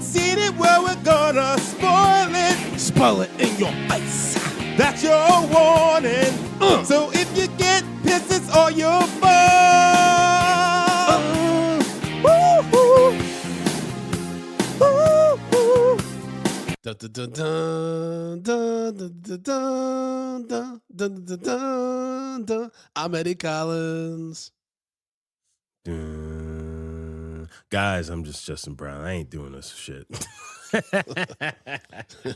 haven't seen it, well, we're gonna spoil it. Spoil it in your face. That's your warning. So if you get pissed, it's all your fault. Woo-hoo. Woo-hoo. Dun, dun, dun, dun, dun, dun, dun, dun, dun, dun, dun, dun. I'm Eddie Collins. Guys, I'm just Justin Brown. I ain't doing this shit.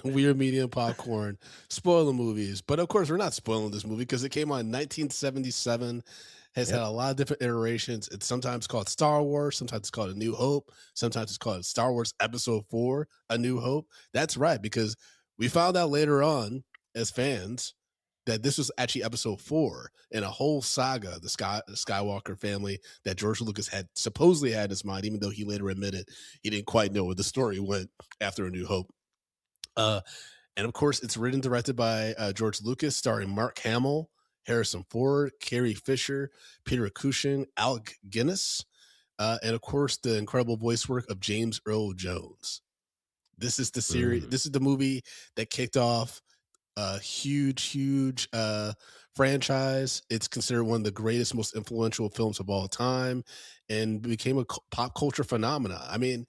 Weird Media Popcorn. Spoiling movies. But of course, we're not spoiling this movie because it came out in 1977. Has had a lot of different iterations. It's sometimes called Star Wars. Sometimes it's called A New Hope. Sometimes it's called Star Wars Episode 4, A New Hope. That's right, because we found out later on as fans that this was actually Episode 4 in a whole saga, the Skywalker family that George Lucas had supposedly had in his mind, even though he later admitted he didn't quite know where the story went after A New Hope. And of course, it's written and directed by George Lucas, starring Mark Hamill, Harrison Ford, Carrie Fisher, Peter Cushing, Alec Guinness, and of course the incredible voice work of James Earl Jones. This is the series. This is the movie that kicked off a huge franchise. It's considered one of the greatest, most influential films of all time, and became a pop culture phenomena. I mean,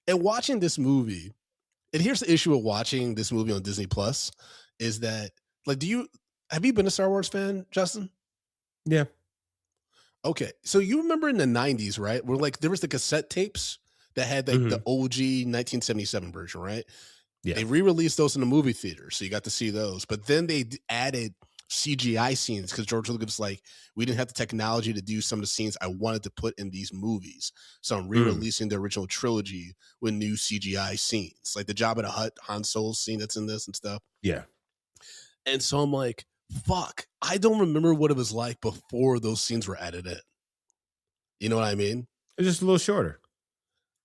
and watching this movie, and here's the issue of watching this movie on Disney Plus, is that like, have you been a Star Wars fan, Justin? Yeah. Okay. So you remember in the 90s, right? Where like there was the cassette tapes that had like the OG 1977 version, right? Yeah. They re-released those in the movie theater, so you got to see those. But then they added CGI scenes because George Lucas was like, we didn't have the technology to do some of the scenes I wanted to put in these movies. So I'm re-releasing the original trilogy with new CGI scenes. Like the Jabba the Hutt Han Solo scene that's in this and stuff. Yeah. And so I'm like, fuck, I don't remember what it was like before those scenes were added in. You know what I mean? It's just a little shorter.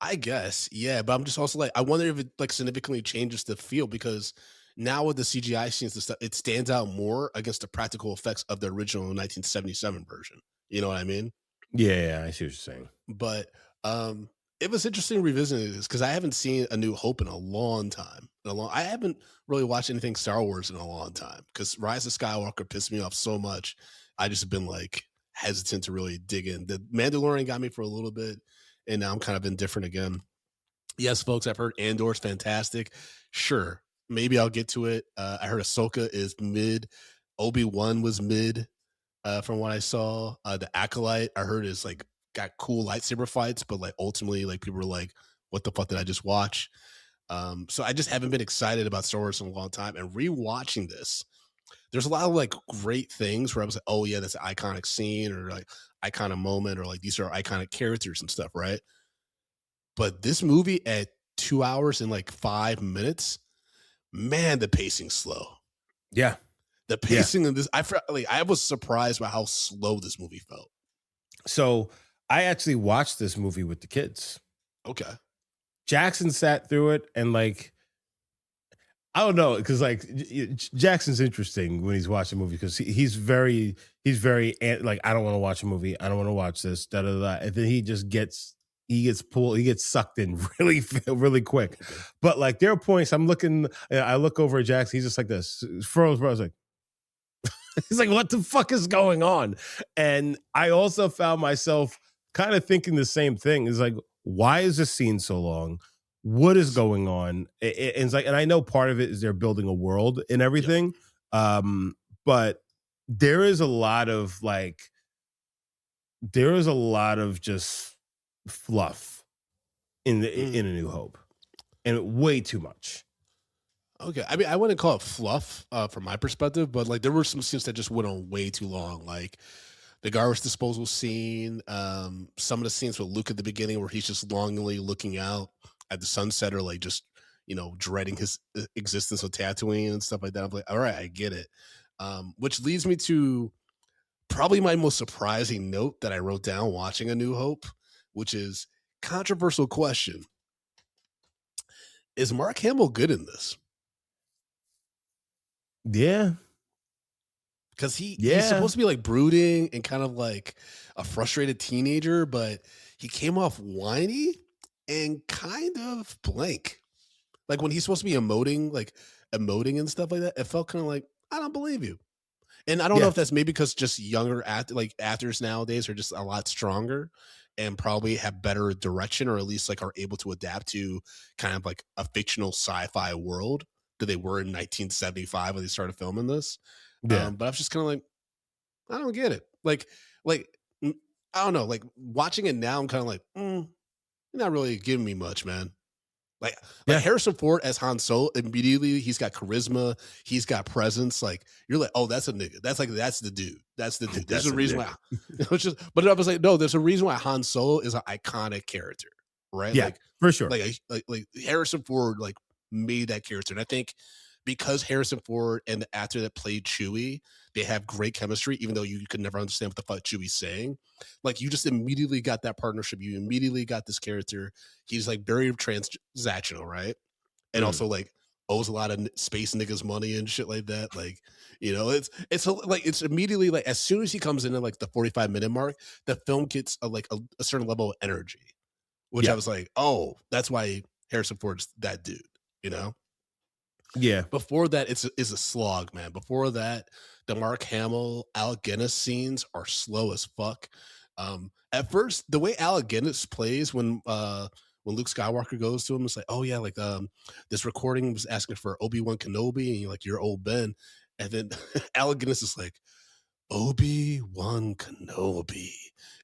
I guess, yeah, but I'm just also like, I wonder if it like significantly changes the feel because now with the CGI scenes and stuff, it stands out more against the practical effects of the original 1977 version. You know what I mean? Yeah, I see what you're saying. But it was interesting revisiting this because I haven't seen A New Hope in a long time. I haven't really watched anything Star Wars in a long time because Rise of Skywalker pissed me off so much. I just been like hesitant to really dig in. The Mandalorian got me for a little bit, and now I'm kind of indifferent again. Yes, folks, I've heard Andor's fantastic. Sure, maybe I'll get to it. I heard Ahsoka is mid. Obi-Wan was mid from what I saw. The Acolyte, I heard, is like got cool lightsaber fights, but like ultimately, like people were like, what the fuck did I just watch? So I just haven't been excited about Star Wars in a long time. And rewatching this, there's a lot of like great things where I was like, oh yeah, that's an iconic scene or like iconic moment or like these are iconic characters and stuff, right? But this movie at 2 hours and like 5 minutes, man, the pacing's slow. Yeah. The pacing of this, I was surprised by how slow this movie felt. So I actually watched this movie with the kids. Okay. Jackson sat through it and like, I don't know, because like Jackson's interesting when he's watching a movie because he's very like, I don't want to watch a movie. I don't want to watch this. Da da da. And then he gets pulled. He gets sucked in really quick. But like there are points I look over at Jackson. He's just like this. Froze, bro. I was like, he's like, what the fuck is going on? And I also found myself kind of thinking the same thing. It's like, why is this scene so long? What is going on? It's like, and I know part of it is they're building a world and everything. But there is a lot of just fluff in A New Hope, and way too much. Okay, I mean, I wouldn't call it fluff from my perspective, but like there were some scenes that just went on way too long, like the garbage disposal scene, some of the scenes with Luke at the beginning where he's just longingly looking out at the sunset or like just, you know, dreading his existence on Tatooine and stuff like that. I'm like, all right, I get it. Which leads me to probably my most surprising note that I wrote down watching A New Hope, which is controversial question. Is Mark Hamill good in this? Yeah. Because he's supposed to be like brooding and kind of like a frustrated teenager, but he came off whiny. and kind of blank. Like when he's supposed to be emoting and stuff like that, it felt kind of like, I don't believe you. And I don't know Yeah. if that's maybe because just younger actors nowadays are just a lot stronger and probably have better direction, or at least like are able to adapt to kind of like a fictional sci-fi world that they were in 1975 when they started filming this. Yeah. But I was just kind of like, I don't get it. Like mm, I don't know. Like watching it now, I'm kind of like, you're not really giving me much, man. Like Yeah. Harrison Ford as Han Solo, immediately he's got charisma, he's got presence. Like you're like, oh, that's a nigga. That's the dude. That's the dude. There's That's a a reason nigga. why. It's just, but I was like, no, there's a reason why Han Solo is an iconic character, right? Yeah, for sure. Like Harrison Ford like made that character, and I think because Harrison Ford and the actor that played Chewie, they have great chemistry, even though you could never understand what the fuck Chewie's saying. Like you just immediately got that partnership. You immediately got this character. He's like very transactional, right? And Mm. also like owes a lot of space niggas money and shit like that. Like, it's immediately like as soon as he comes in at like the 45-minute mark, the film gets a certain level of energy, which I Yeah. was like, oh, that's why Harrison Ford's that dude, you know? Yeah. Before that, it's a slog, man. Before that, the Mark Hamill, Alec Guinness scenes are slow as fuck. At first, the way Alec Guinness plays when Luke Skywalker goes to him, it's like, oh yeah, like this recording was asking for Obi-Wan Kenobi, and you're like, you're old Ben. And then Alec Guinness is like, Obi-Wan Kenobi.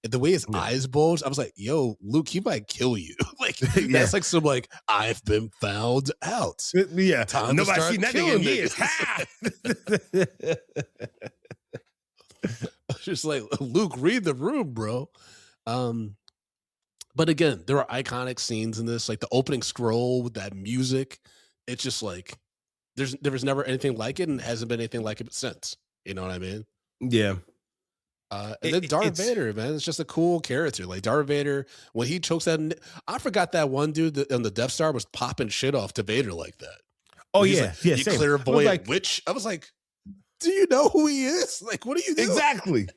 And the way his Yeah. eyes bulge, I was like, yo, Luke, he might kill you. Like, Yeah. that's like some like, I've been found out. Yeah. Time to Nobody's start seen that killing nigga in years. Ha! Just like, Luke, read the room, bro. But again, there are iconic scenes in this, like the opening scroll with that music. It's just like there was never anything like it, and hasn't been anything like it since. You know what I mean? Yeah. And then Darth It's Vader, man, it's just a cool character. Like Darth Vader, when he chokes that, I forgot that one dude that on the Death Star was popping shit off to Vader like that. Oh He's yeah, like, yeah. you Same. clairvoyant Like, witch. I was like, do you know who he is? Like, what are you doing? exactly.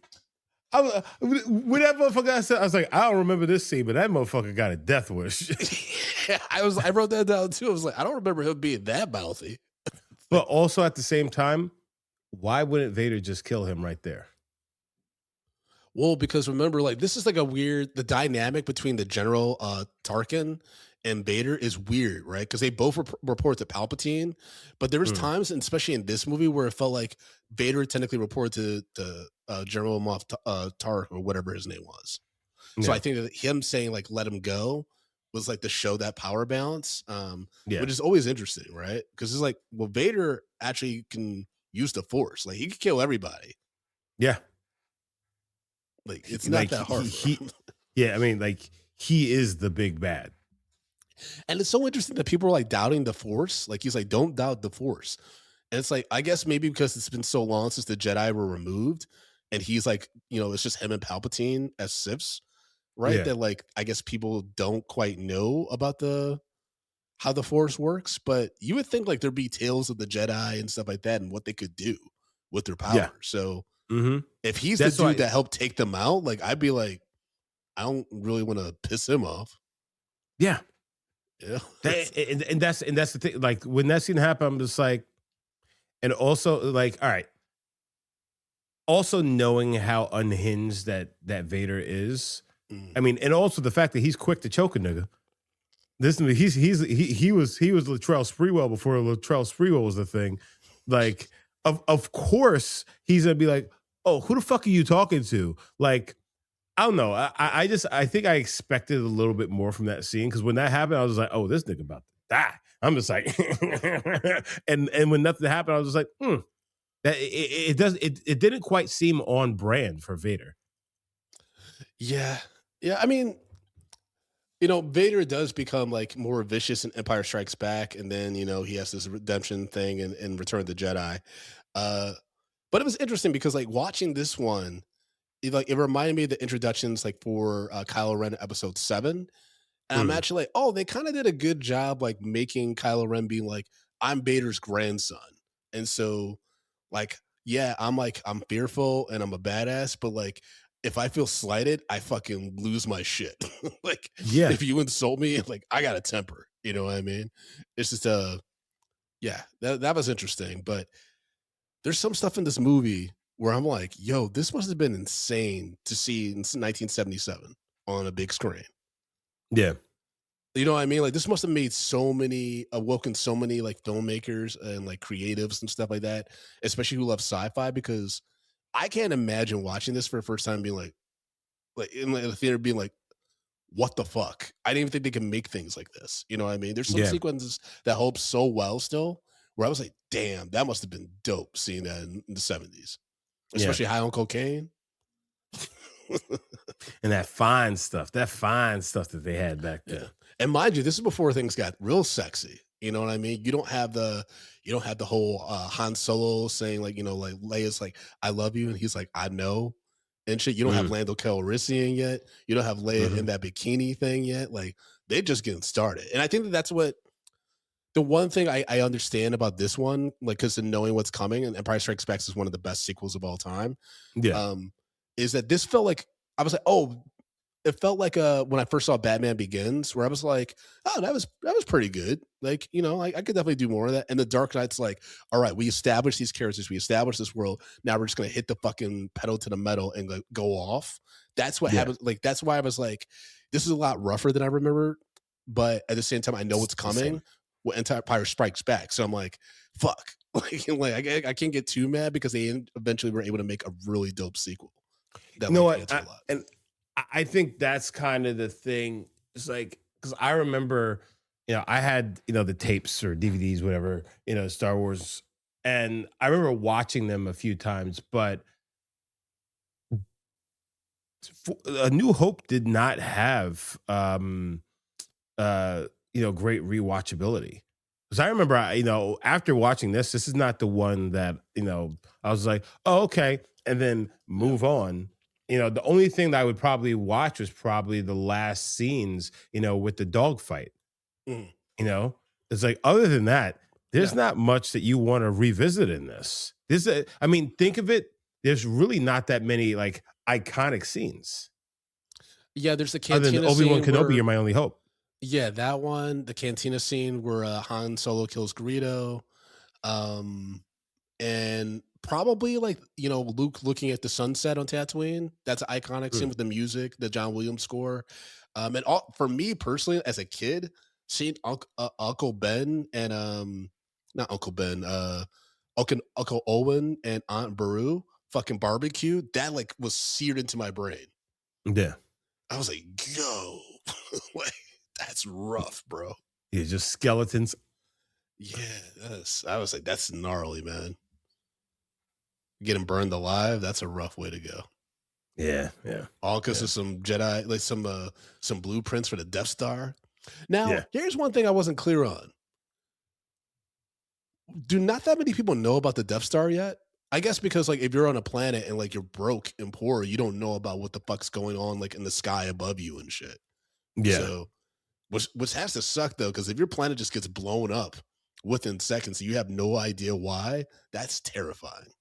I was, when that motherfucker I was like, I don't remember this scene, but that motherfucker got a death wish. Yeah, I wrote that down too. I was like, I don't remember him being that mouthy. But also at the same time, why wouldn't Vader just kill him right there? Well, because remember, like this is like the dynamic between the General Tarkin and Vader is weird, right? Because they both report to Palpatine, but there was times, and especially in this movie, where it felt like Vader technically reported to General Moff Tark or whatever his name was. So Yeah. I think that him saying like "let him go" was like to show that power balance, Yeah. which is always interesting, right? Because it's like, well, Vader actually can use the Force, like he can kill everybody. Yeah. Like it's not Like, that hard. yeah, I mean, like he is the big bad. And it's so interesting that people are like doubting the Force. Like he's like, don't doubt the Force. And it's like, I guess maybe because it's been so long since the Jedi were removed, and he's like, it's just him and Palpatine as Siths, right? Yeah. That like, I guess people don't quite know about how the Force works. But you would think like there'd be tales of the Jedi and stuff like that, and what they could do with their power. Yeah. So Mm-hmm. if he's That's the dude why- that helped take them out, like I'd be like, I don't really want to piss him off. Yeah. Yeah. And that's the thing. Like when that scene happened, I'm just like, and also like, all right. Also knowing how unhinged that Vader is. Mm. I mean, and also the fact that he's quick to choke a nigga. Listen to me, he was Latrell Sprewell before Latrell Sprewell was a thing. Like, of course he's gonna be like, oh, who the fuck are you talking to? Like, I don't know. I think I expected a little bit more from that scene, because when that happened, I was like, oh, this nigga about to die. I'm just like, and when nothing happened, I was just like, that it didn't quite seem on brand for Vader. Yeah. I mean, Vader does become like more vicious in Empire Strikes Back, and then he has this redemption thing in Return of the Jedi. But it was interesting because like watching this one, it reminded me of the introductions like for Kylo Ren Episode 7. And I'm actually like, oh, they kind of did a good job like making Kylo Ren being like, I'm Vader's grandson. And so like, yeah, I'm fearful and I'm a badass, but like if I feel slighted, I fucking lose my shit. Like Yeah. if you insult me, like I got a temper. You know what I mean? It's just yeah, that was interesting. But there's some stuff in this movie where I'm like, yo, this must have been insane to see in 1977 on a big screen. Yeah. You know what I mean? Like this must have made awoken so many like filmmakers and like creatives and stuff like that, especially who love sci-fi, because I can't imagine watching this for the first time and being like in the theater being like, what the fuck? I didn't even think they could make things like this. You know what I mean? There's some Yeah. sequences that hold so well still where I was like, damn, that must have been dope seeing that in the 70s, Yeah. especially high on cocaine. And that fine stuff that they had back then. Yeah. And mind you, this is before things got real sexy. You know what I mean? You don't have the whole Han Solo saying like, like Leia's like, I love you, and he's like, I know, and shit. You don't have Lando Calrissian yet. You don't have Leia in that bikini thing yet. Like they're just getting started. And I think that's what the one thing I understand about this one, like because in knowing what's coming, and Empire Strikes Back is one of the best sequels of all time. Yeah. Is that this felt like I was like, oh, it felt like when I first saw Batman Begins, where I was like, oh, that was pretty good. Like, I could definitely do more of that. And the Dark Knight's like, all right, we established these characters, we established this world. Now we're just gonna hit the fucking pedal to the metal and like, go off. That's what happens. Like, that's why I was like, this is a lot rougher than I remember, but at the same time, I know what's coming. When Empire Strikes Back, so I'm like, fuck, like I can't get too mad because they eventually were able to make a really dope sequel. You know what? I think that's kind of the thing. It's like, because I remember, I had, the tapes or DVDs, whatever, Star Wars. And I remember watching them a few times, but A New Hope did not have, great rewatchability. Because I remember, after watching this is not the one that, I was like, oh, okay. And then move on. The only thing that I would probably watch was probably the last scenes, with the dogfight. It's like, other than that, there's not much that you want to revisit in this. Think of it. There's really not that many like iconic scenes. Yeah, there's the cantina other than Obi-Wan Kenobi, you're my only hope. Yeah, that one, the cantina scene where Han Solo kills Greedo, and probably like Luke looking at the sunset on Tatooine. That's an iconic scene with the music, the John Williams score, and for me personally as a kid, seeing Uncle Ben and not Uncle Ben, Uncle Owen and Aunt Beru fucking barbecue, that like was seared into my brain. Yeah, I was like, yo, like that's rough, bro. Yeah, just skeletons. Yeah, I was like, that's gnarly, man. Getting burned alive, that's a rough way to go. Yeah. All because of some Jedi, like some blueprints for the Death Star. Now, here's one thing I wasn't clear on. Do not that many people know about the Death Star yet? I guess because like if you're on a planet and like you're broke and poor, you don't know about what the fuck's going on like in the sky above you and shit. Yeah. So which has to suck though, because if your planet just gets blown up within seconds, you have no idea why, that's terrifying.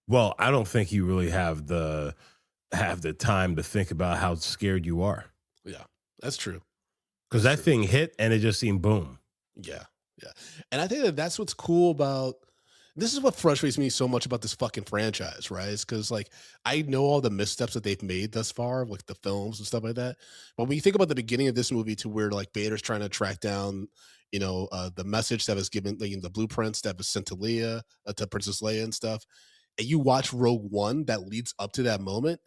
Well, I don't think you really have the time to think about how scared you are. Yeah, that's true. Because that thing hit and it just seemed boom. Yeah. And I think that's what's cool about this is what frustrates me so much about this fucking franchise, right? It's because like I know all the missteps that they've made thus far, like the films and stuff like that. But when you think about the beginning of this movie to where like Vader's trying to track down, the message that was given, like the blueprints that was sent to Leia, to Princess Leia and stuff, and you watch Rogue One that leads up to that moment,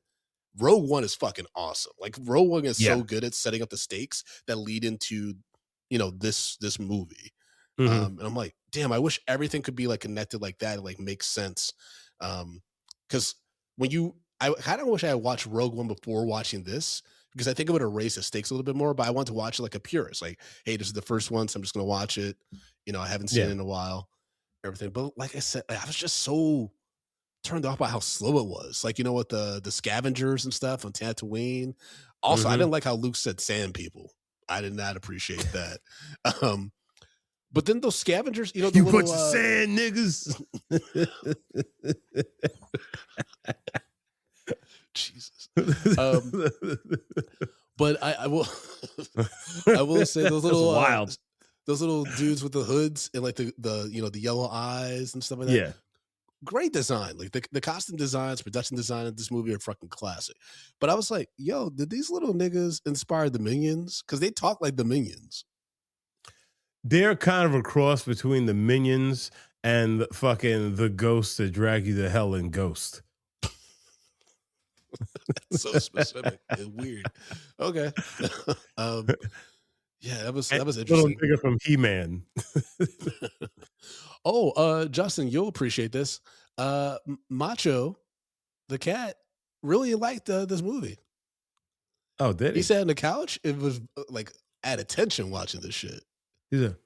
Rogue One is fucking awesome. Like Rogue One is so good at setting up the stakes that lead into, this movie. And I'm like, damn, I wish everything could be like connected like that. It like makes sense. Because I kind of wish I had watched Rogue One before watching this, because I think it would have raised the stakes a little bit more, but I want to watch it like a purist. Like, hey, this is the first one, so I'm just going to watch it. I haven't seen it in a while, everything. But like I said, I was just so turned off by how slow it was. Like, with the scavengers and stuff on Tatooine. Also, I didn't like how Luke said sand people. I did not appreciate that. But then those scavengers, the you little, bunch of sand niggas. Jesus. But I will I will say those That's little wild. those little dudes with the hoods and like the the yellow eyes and stuff like that. Yeah. Great design. Like the costume designs, production design of this movie are fucking classic. But I was like, yo, did these little niggas inspire the Minions? Because they talk like the Minions. They're kind of a cross between the Minions and fucking the ghosts that drag you to hell in Ghost. So specific and weird. Okay. um, yeah, that was Little interesting. nigga from He-Man. Oh, Justin, you'll appreciate this. Macho, the cat, really liked this movie. Oh, did He he? sat on the couch. It was like at attention watching this shit. He's a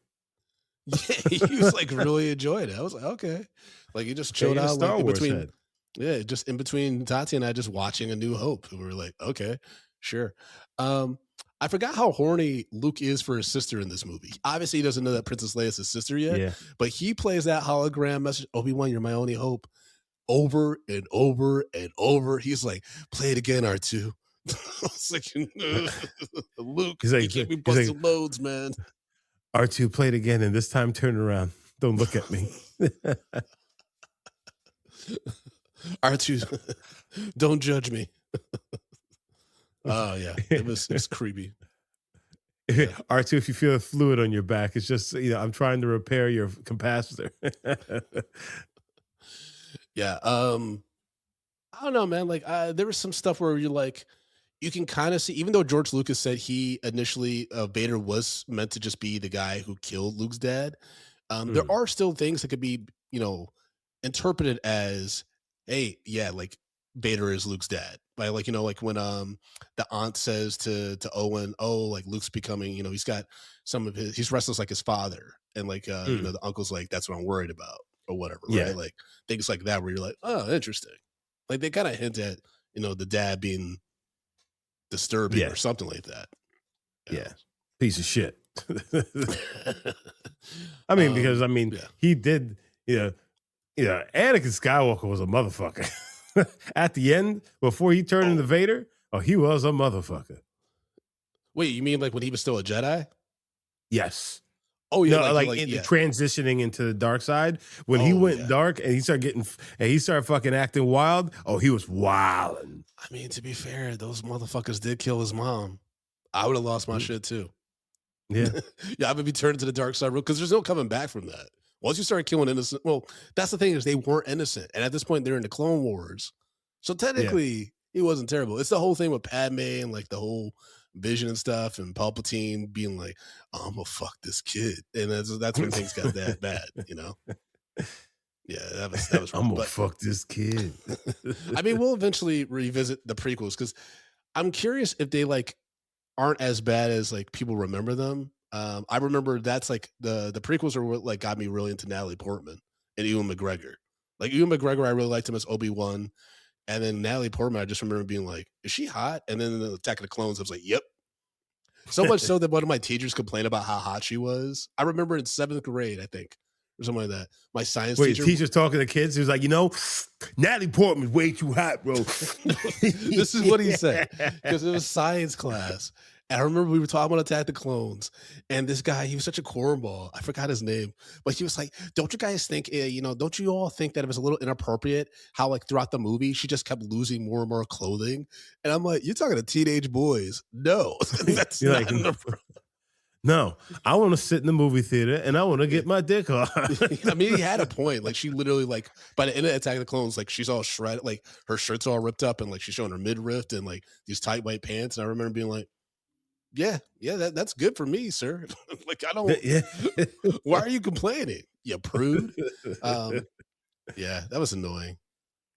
Yeah, he was like really enjoying it. I was like, okay, like he just chilled he's a out Star like in Wars between. head. Yeah, just in between Tati and I just watching A New Hope, and we were like, okay, sure. I forgot how horny Luke is for his sister in this movie. Obviously, he doesn't know that Princess Leia is his sister yet, Yeah. but he plays that hologram message, Obi-Wan, you're my only hope, over and over and over. He's like, play it again, R2. I was like, Luke, He's like- you can't be he's like- busting loads, man. R2 played again, and this time turn around. Don't look at me. R2, don't judge me. Oh yeah, it's creepy. R2, if you feel a fluid on your back, it's just, I'm trying to repair your capacitor. Yeah. I don't know, man. Like, there was some stuff where you're like, you can kind of see, even though George Lucas said he initially, Vader was meant to just be the guy who killed Luke's dad. There are still things that could be, interpreted as, hey, yeah, like Vader is Luke's dad. By like, like when the aunt says to Owen, oh, like Luke's becoming, he's got he's restless like his father. And like the uncle's like, that's what I'm worried about, or whatever, Yeah. right? Like things like that where you're like, oh, interesting. Like they kind of hint at, the dad being disturbing Yeah. or something like that. Yeah. Piece of shit. I mean, because yeah. he did, Anakin Skywalker was a motherfucker. At the end, before he turned into Vader, he was a motherfucker. Wait, you mean like when he was still a Jedi? Yes. Oh yeah, No, transitioning into the dark side. When he went dark and he started fucking acting wild. Oh, he was wilding. I mean, to be fair, those motherfuckers did kill his mom. I would have lost my shit too. Yeah. Yeah, I would be turned to the dark side because there's no coming back from that. Once you start killing innocent, well, that's the thing is they weren't innocent, and at this point they're in the Clone Wars, so technically he wasn't terrible. It's the whole thing with Padme and like the whole Vision and stuff, and Palpatine being like, oh, "I'm gonna fuck this kid," and that's when things got that bad, Yeah, that was. I'm gonna fuck this kid. I mean, we'll eventually revisit the prequels because I'm curious if they like aren't as bad as like people remember them. I remember that's like the prequels are what like got me really into Natalie Portman and Ewan McGregor. Like Ewan McGregor, I really liked him as Obi-Wan, and then Natalie Portman, I just remember being like, "Is she hot?" And then in the Attack of the Clones, I was like, "Yep." So much so that one of my teachers complained about how hot she was. I remember in 7th grade, I think, or something like that. My science teacher. Teacher's talking to kids. He was like, Natalie Portman's way too hot, bro. This is what he said because it was science class. And I remember we were talking about Attack the Clones, and this guy, he was such a cornball. I forgot his name, but he was like, "Don't you guys think, don't you all think that it was a little inappropriate how like throughout the movie she just kept losing more and more clothing?" And I'm like, "You're talking to teenage boys? No, that's You're not like, inappropriate." No, I want to sit in the movie theater and I want to get my dick hard. I mean, he had a point. Like she literally, like by the end of Attack of the Clones, like she's all shredded, like her shirt's all ripped up, and like she's showing her midriff and like these tight white pants. And I remember being like, yeah, that's good for me, sir. Like I don't. Yeah. Why are you complaining? You prude. Yeah, that was annoying.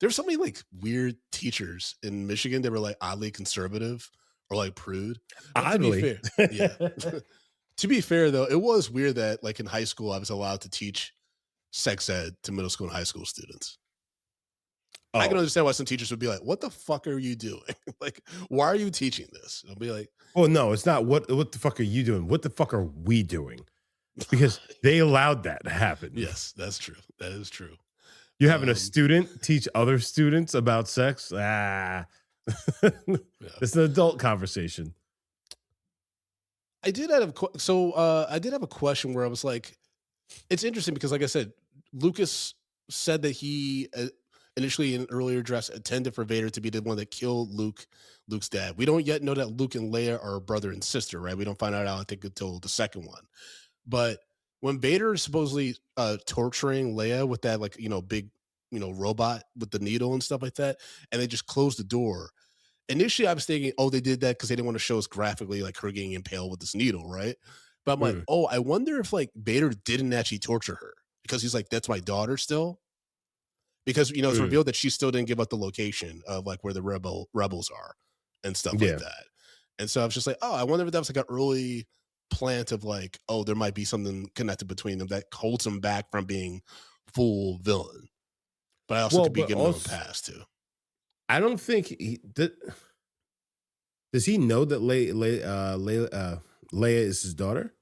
There were so many like weird teachers in Michigan that were like oddly conservative or like prude. But Oddly, to be fair, yeah. To be fair, though, it was weird that like in high school I was allowed to teach sex ed to middle school and high school students. I can understand why some teachers would be like, "What the fuck are you doing? Like, why are you teaching this?" I'll be like, well, no, it's not. What the fuck are you doing? What the fuck are we doing? Because they allowed that to happen. "Yes, that's true. That is true." You're having a student teach other students about sex. Yeah. It's an adult conversation. I did have I did have a question where I was like, it's interesting because, like I said, Lucas said that he initially in an earlier address intended for Vader to be the one that killed Luke's dad. We don't yet know that Luke and Leia are brother and sister, right? We don't find out, I think, until the second one. But when Vader is supposedly torturing Leia with that, like, big, robot with the needle and stuff like that, and they just close the door. Initially, I was thinking, oh, they did that because they didn't want to show us graphically like her getting impaled with this needle, right? But I'm like, Mm, oh, I wonder if like Vader didn't actually torture her because he's like, that's my daughter still. Because it's mm. revealed that she still didn't give up the location of like where the rebels are and stuff like Yeah. that. And so I was just like, oh, I wonder if that was like an early plant of like, oh, there might be something connected between them that holds them back from being full villain. But I also Well, could be but giving them a also, pass too. I don't think does he know that Leia is his daughter?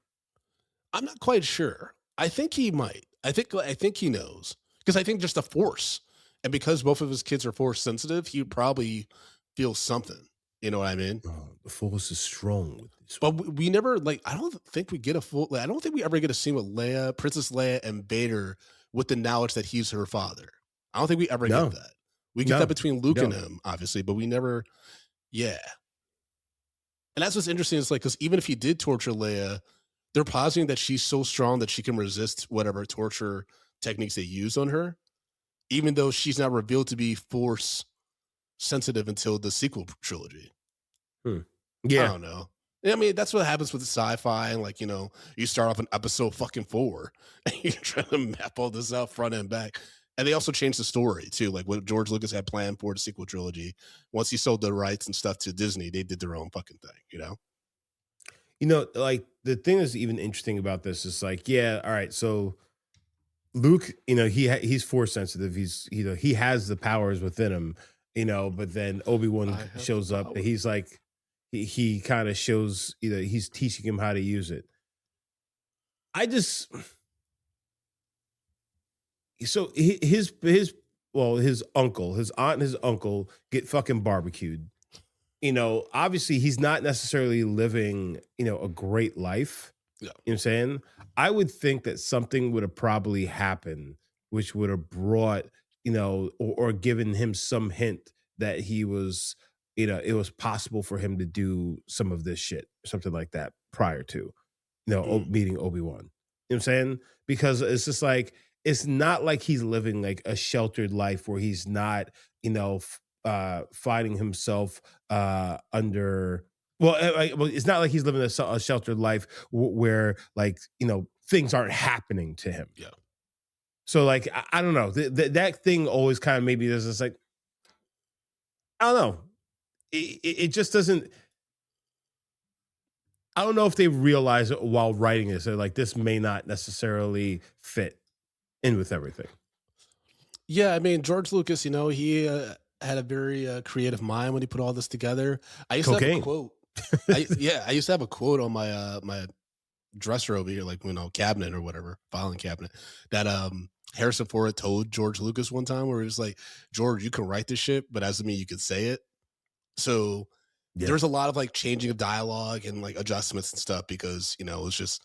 I'm not quite sure. I think he might. I think he knows because I think just the force, and because both of his kids are force sensitive, he probably feels something. You know what I mean? Oh, the force is strong with this But one. we never like. I don't think we get a full. Like, I don't think we ever get a scene with Leia, Princess Leia, and Vader with the knowledge that he's her father. I don't think we ever get No, that. We get that no, between Luke and no. him, obviously, but we never. Yeah, and that's what's interesting. Is like because even if he did torture Leia, they're positing that she's so strong that she can resist whatever torture techniques they use on her, even though she's not revealed to be force sensitive until the sequel trilogy. Hmm. I Yeah. don't know. I mean, that's what happens with sci-fi, and like you start off in episode fucking 4, and you're trying to map all this out front and back. And they also changed the story too, like what George Lucas had planned for the sequel trilogy. Once he sold the rights and stuff to Disney, they did their own fucking thing. Like the thing that's even interesting about this is like, yeah, all right. So Luke, he's force sensitive. He has the powers within him, but then Obi-Wan I have the shows up and power. he's like, he kind of shows, he's teaching him how to use it. I just, so his uncle, his aunt and his uncle get fucking barbecued. Obviously he's not necessarily living, a great life. Yeah. You know what I'm saying? I would think that something would have probably happened, which would have brought, or given him some hint that he was, it was possible for him to do some of this shit, something like that prior to, Mm. meeting Obi-Wan. You know what I'm saying? Because it's just like, it's not like he's living like a sheltered life where he's not, finding himself under well, it's not like he's living a sheltered life where like things aren't happening to him. Yeah. So like I don't know that thing always kind of maybe there's this like I don't know it just doesn't. I don't know if they realize it while writing this. They're like this may not necessarily fit in with everything. Yeah, I mean, George Lucas, he had a very creative mind when he put all this together. I used to have a Cocaine. quote. I used to have a quote on my dresser over here, like cabinet or whatever, filing cabinet, that Harrison Ford told George Lucas one time, where he was like, "George, you can write this shit, but that doesn't mean you can say it." So Yeah. there's a lot of like changing of dialogue and like adjustments and stuff because it's just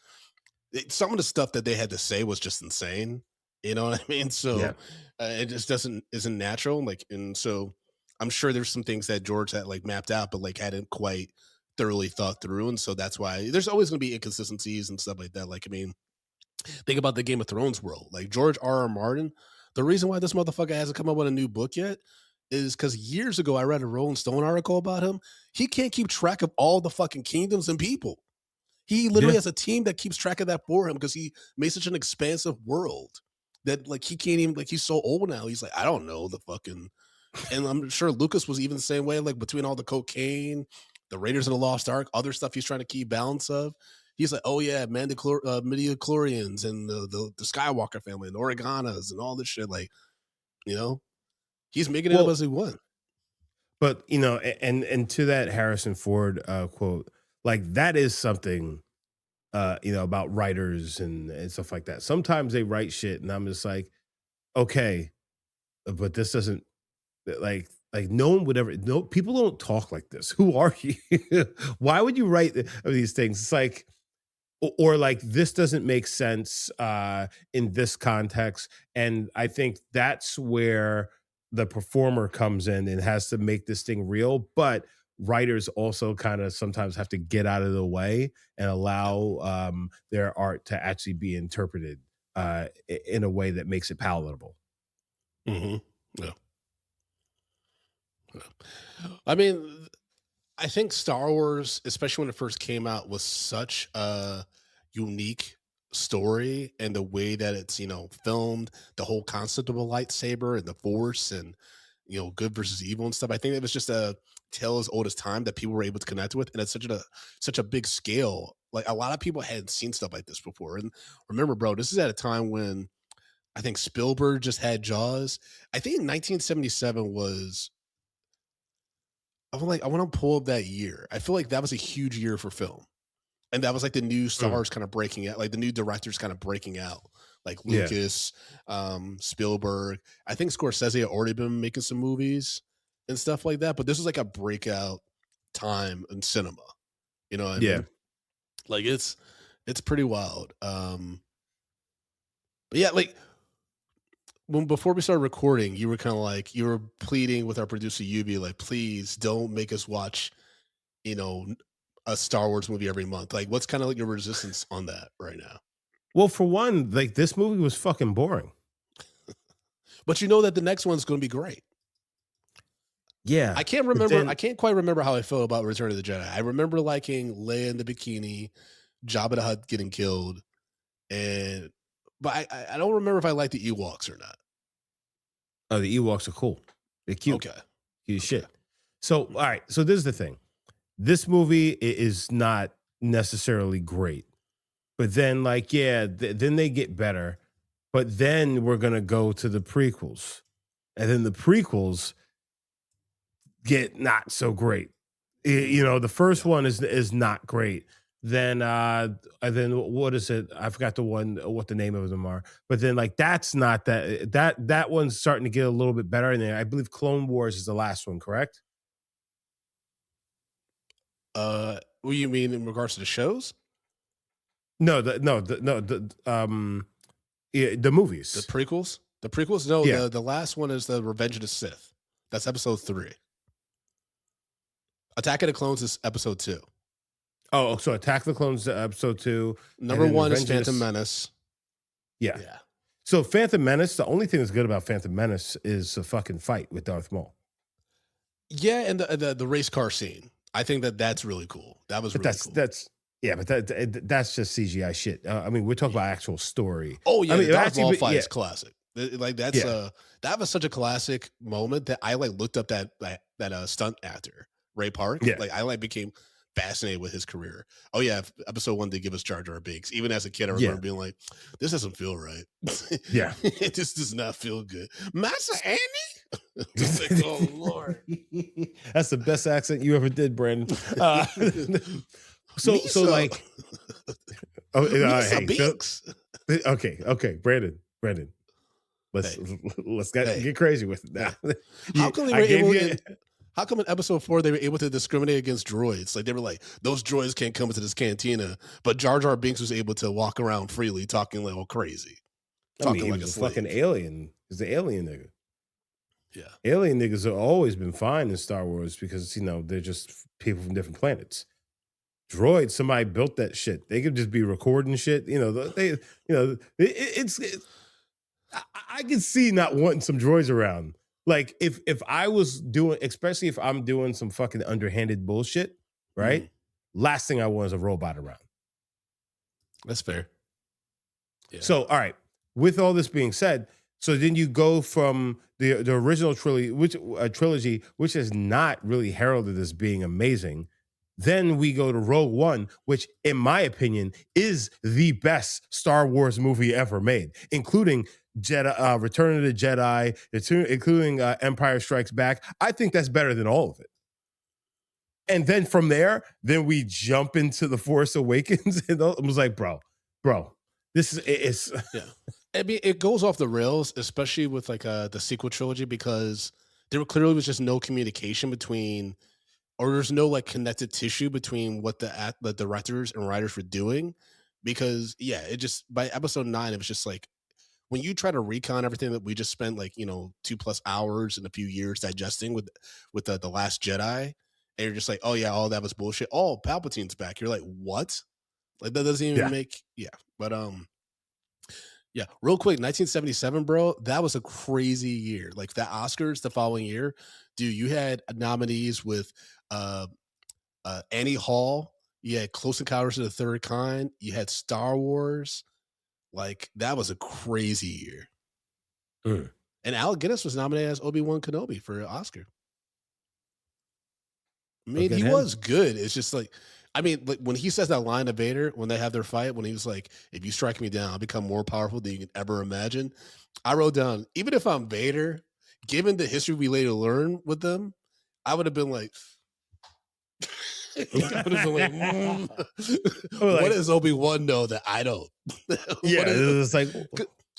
some of the stuff that they had to say was just insane. You know what I mean? So Yeah. it just isn't natural. Like, and so I'm sure there's some things that George had like mapped out, but like hadn't quite thoroughly thought through. And so that's why there's always going to be inconsistencies and stuff like that. Like, I mean, think about the Game of Thrones world. Like George R. R. Martin, the reason why this motherfucker hasn't come up with a new book yet is because years ago I read a Rolling Stone article about him. He can't keep track of all the fucking kingdoms and people. He literally Yeah. has a team that keeps track of that for him because he made such an expansive world that like he can't even like he's so old now. He's like, I don't know the fucking and I'm sure Lucas was even the same way, like between all the cocaine, the Raiders of the Lost Ark, other stuff he's trying to keep balance of. He's like, oh yeah, midichlorians and the Skywalker family and Oreganas and all this shit. Like, you know, he's making it up Well, as he went. but and to that Harrison Ford quote, like that is something about writers and stuff like that. Sometimes they write shit and I'm just like, okay, but this doesn't like Like no one would ever. No, people don't talk like this. Who are you? Why would you write these things? It's like, or like this doesn't make sense in this context. And I think that's where the performer comes in and has to make this thing real. But writers also kind of sometimes have to get out of the way and allow their art to actually be interpreted in a way that makes it palatable. Mm-hmm. Yeah. I mean, I think Star Wars, especially when it first came out, was such a unique story, and the way that it's, filmed, the whole concept of a lightsaber and the Force, and good versus evil and stuff. I think it was just a tale as old as time that people were able to connect with, and it's such a big scale. Like a lot of people hadn't seen stuff like this before. And remember, bro, this is at a time when I think Spielberg just had Jaws. I think 1977 was. I want to pull up that year. I feel like that was a huge year for film, and that was like the new stars kind of breaking out, like the new directors kind of breaking out, like Yeah. Lucas, Spielberg. I think Scorsese had already been making some movies and stuff like that, but this was like a breakout time in cinema. You know what I Yeah. mean? Like it's pretty wild. But yeah, like before we started recording, you were kind of like you were pleading with our producer Yubi, like, please don't make us watch, a Star Wars movie every month. Like, what's kind of like your resistance on that right now? Well, for one, like this movie was fucking boring. But you know that the next one's going to be great. Yeah. I can't remember. I can't quite remember how I felt about Return of the Jedi. I remember liking Leia in the bikini, Jabba the Hutt getting killed, but I don't remember if I liked the Ewoks or not. Oh, the Ewoks are cool. They're cute. Okay. Cute as shit. So, all right. So this is the thing. This movie is not necessarily great, but then like, then they get better, but then we're going to go to the prequels, and then the prequels get not so great. The first one is not great. Then what is it? I forgot what the name of them are. But then like that's not that one's starting to get a little bit better. And then I believe Clone Wars is the last one, correct? What do you mean in regards to the shows? No, the movies. The prequels? The prequels? No, Yeah. the last one is the Revenge of the Sith. That's episode 3. Attack of the Clones is episode 2. Oh, so Attack the Clones episode 2. Number 1 is Phantom Menace. Yeah. So Phantom Menace, the only thing that's good about Phantom Menace is a fucking fight with Darth Maul. Yeah, and the race car scene. I think that's really cool. That was really cool. That's just CGI shit. I mean, we're talking about actual story. Oh yeah, I mean, the Darth Maul fight is classic. Like that was such a classic moment that I like looked up that stunt actor Ray Park. Yeah. Like I became fascinated with his career. Oh yeah, episode 1 they give us Jar Jar Binks. Even as a kid, I remember being like, "This doesn't feel right. Yeah, it just does not feel good." Master Andy. Like, oh Lord, that's the best accent you ever did, Brandon. So like, hey, Binks. Okay, Brandon, let's get crazy with it now. How come how come in episode 4 they were able to discriminate against droids? Like they were like, those droids can't come into this cantina, but Jar Jar Binks was able to walk around freely, talking like all crazy, talking like a fucking alien. He's the alien nigga. Yeah, alien niggas have always been fine in Star Wars because they're just people from different planets. Droids, somebody built that shit. They could just be recording shit. I can see not wanting some droids around. Like if I was doing, especially if I'm doing some fucking underhanded bullshit, right? Mm-hmm. Last thing I want is a robot around. That's fair. Yeah. So, all right. With all this being said, so then you go from the original trilogy, which is not really heralded as being amazing. Then we go to Rogue One, which, in my opinion, is the best Star Wars movie ever made, including Return of the Jedi, including Empire Strikes Back. I think that's better than all of it. And then from there, we jump into The Force Awakens, and I was like, bro, this is yeah. I mean, it goes off the rails, especially with like the sequel trilogy, because there clearly was just no communication between, or there's no like connected tissue between what the directors and writers were doing, because yeah, it just by episode 9 it was just like when you try to recon everything that we just spent like 2+ hours and a few years digesting with the Last Jedi, and you're just like, oh yeah, all that was bullshit. Oh, Palpatine's back. You're like, what? Like that doesn't even Yeah. make But yeah, real quick, 1977, bro. That was a crazy year. Like the Oscars the following year, dude. You had nominees with uh, Annie Hall. You had Close Encounters of the Third Kind. You had Star Wars. Like that was a crazy year. Mm. And Alec Guinness was nominated as Obi-Wan Kenobi for an Oscar. I mean, Look at he him. was good. It's just like, I mean, like when he says that line to Vader when they have their fight, when he was like, "If you strike me down, I'll become more powerful than you can ever imagine." I wrote down, even if I'm Vader, given the history we later learn with them, I would have been like, I would have been like, Or what like- does Obi-Wan know that I don't? Yeah, What is- it's like,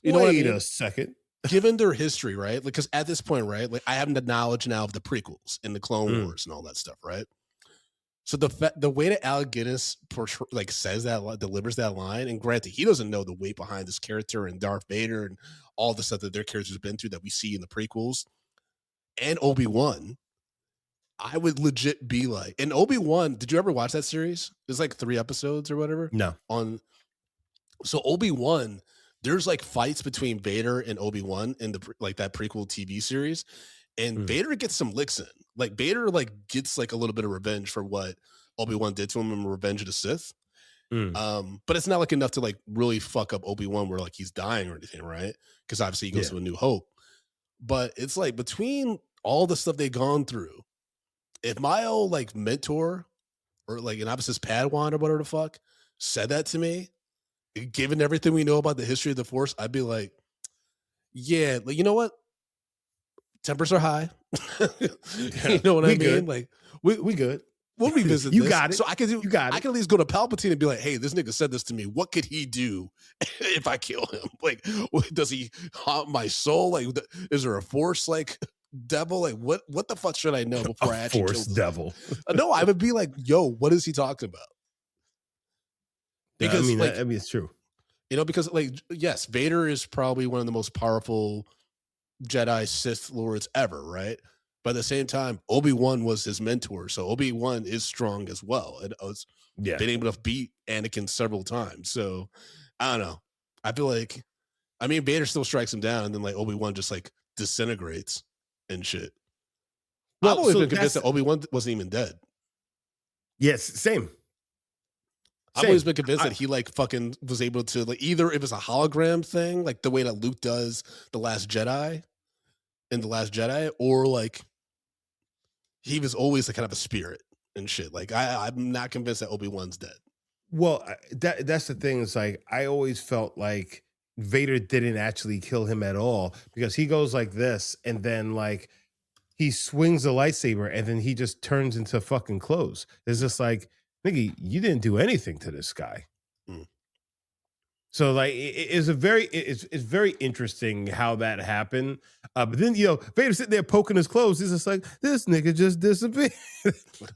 you know what I wait mean? a second. Given their history, right? Because at this point, right, like I have the knowledge now of the prequels and the Clone Mm. Wars and all that stuff, right? So the way that Alec Guinness says that, delivers that line, and granted, he doesn't know the weight behind this character and Darth Vader and all the stuff that their characters have been through that we see in the prequels and Obi-Wan. I would legit be like, and Obi-Wan, did you ever watch that series? It's like 3 episodes or whatever. No. So Obi-Wan, there's like fights between Vader and Obi-Wan in like that prequel TV series, and Mm. Vader gets some licks in. Like Vader like gets like a little bit of revenge for what Obi-Wan did to him in Revenge of the Sith. Mm. But it's not like enough to like really fuck up Obi-Wan where like he's dying or anything, right? Because obviously he goes Yeah. to A New Hope. But it's like between all the stuff they've gone through, if my old like mentor or like an opposite Padawan or whatever the fuck said that to me, given everything we know about the history of the Force, I'd be like, yeah, like, you know what? Tempers are high. You know what I We mean? good. Like We good. we'll revisit You this. got it. So I can do. You got I it. can at least go to Palpatine and be like, "Hey, this nigga said this to me. What could he do if I kill him? Like, does he haunt my soul? Like, is there a Force like devil? Like, what the fuck should I know before I A actually kill Force this? devil. No, I would be like, "Yo, what is he talking about?" Because I mean, like, I mean, it's true. because like, yes, Vader is probably one of the most powerful Jedi Sith lords ever, right? But at the same time, Obi-Wan was his mentor, so Obi-Wan is strong as well, and has Yeah. been able to beat Anakin several times. So I don't know. I feel like, I mean, Vader still strikes him down, and then like Obi-Wan just like disintegrates and shit. Well, I've always so been convinced that's- that Obi-Wan wasn't even dead. Yes, same. I've always Same. been convinced that he like fucking was able to like either it was a hologram thing, like the way that Luke does the Last Jedi in the Last Jedi, or like he was always like kind of a spirit and shit. Like I'm not convinced that Obi-Wan's dead. Well, that's the thing. Is like I always felt like Vader didn't actually kill him at all because he goes like this, and then like he swings the lightsaber, and then he just turns into fucking clothes. It's just like, nigga, you didn't do anything to this guy. Mm. So like it's very interesting how that happened. But then Vader sitting there poking his clothes. He's just like, this nigga just disappeared.